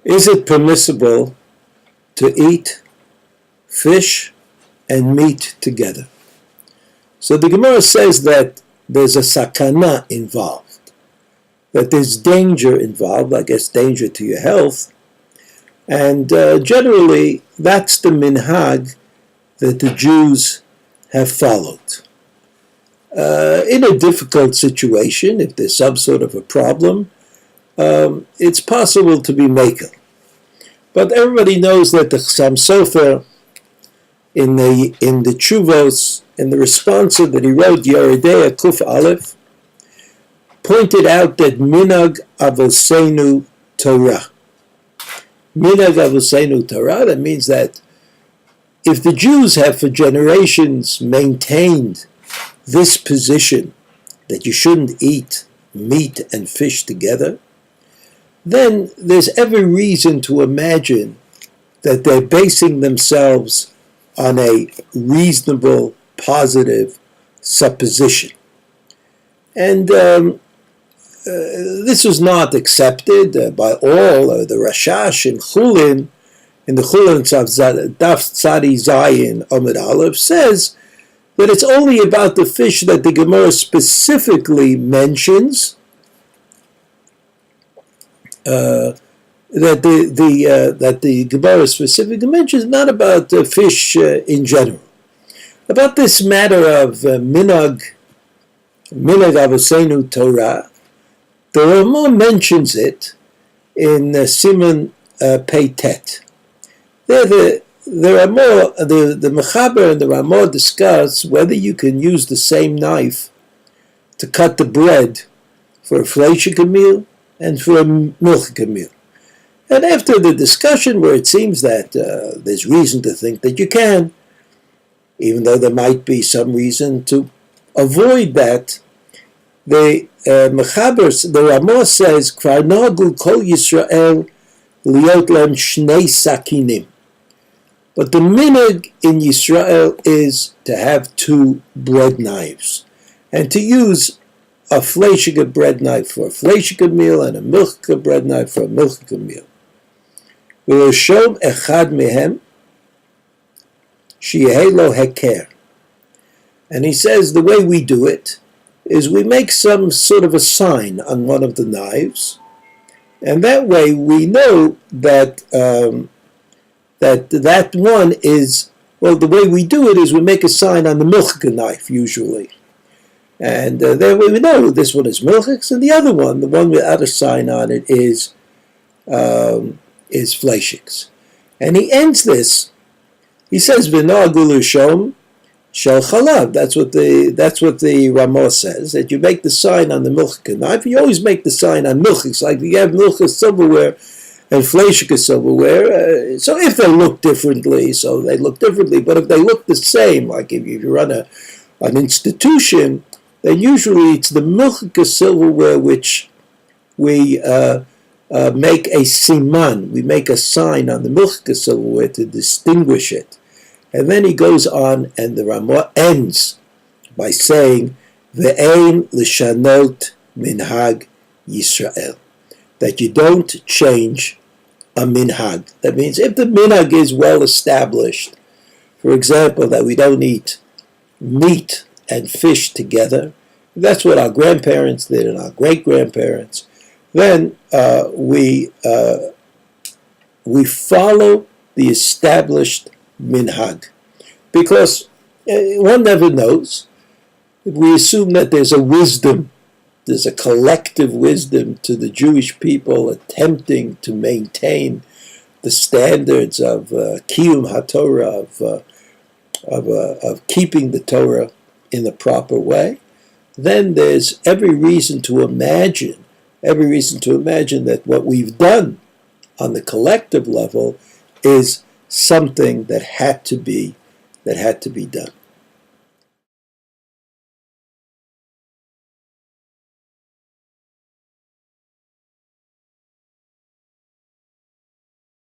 Is it permissible to eat fish and meat together? So the Gemara says that there's a sakana involved, that there's danger involved, I guess danger to your health, and generally that's the minhag that the Jews have followed. In a difficult situation, if there's some sort of a problem, it's possible to be makel. But everybody knows that the Chassam Sofer, in the Tshuvos, in the responsa that he wrote, Yeridei Kuf Aleph, pointed out that minhag avoseinu Torah. Minhag avoseinu Torah, that means that if the Jews have for generations maintained this position that you shouldn't eat meat and fish together, then there's every reason to imagine that they're basing themselves on a reasonable, positive supposition. And this was not accepted by all. The Rashash in Chulin, in the Chulin Daf Tzadi Zayin Amud Aleph, says that it's only about the fish that the Gemara specifically mentions, that the Gemara specifically mentions, not about fish in general. About this matter of minhag avoseinu Torah, the Ramah mentions it in Siman Pei Tet. The Mechaber and the Ramah discuss whether you can use the same knife to cut the bread for a fleishik meal and for a milchik meal. And after the discussion, where it seems that there's reason to think that you can, even though there might be some reason to avoid that, the Mechaber, the Ramah says, Kvar nagu kol Yisrael liot lem shnei sakinim. But the minhag in Yisrael is to have two bread knives, and to use a fleishik bread knife for a fleishik meal and a milchik bread knife for a milchik meal. V'loshom echad mehem sheyeh lo heker. And he says the way we do it is we make some sort of a sign on one of the knives, and that way we know that that one is, well, the way we do it is we make a sign on the milchik knife usually. And then we know this one is milchiks, and the other one, the one without a sign on it, is fleishiks. And he ends this. He says, "V'na'agulu shom shel chalav." That's what the Ramah says, that you make the sign on the milchik knife. You always make the sign on milchiks, like you have milchik silverware and fleishik silverware. So if they look differently, so they look differently. But if they look the same, like if you run an institution, then usually it's the milchik silverware which we make a siman. We make a sign on the milchik silverware to distinguish it. And then he goes on, and the Ramah ends by saying, "Ve'ein lishanot minhag Yisrael," that you don't change a minhag. That means if the minhag is well established, for example, that we don't eat meat and fish together, that's what our grandparents did and our great-grandparents, then we follow the established minhag. Because one never knows. We assume that there's a wisdom, there's a collective wisdom to the Jewish people attempting to maintain the standards of Kiyum HaTorah, of keeping the Torah in the proper way. Then there's every reason to imagine that what we've done on the collective level is something that had to be done.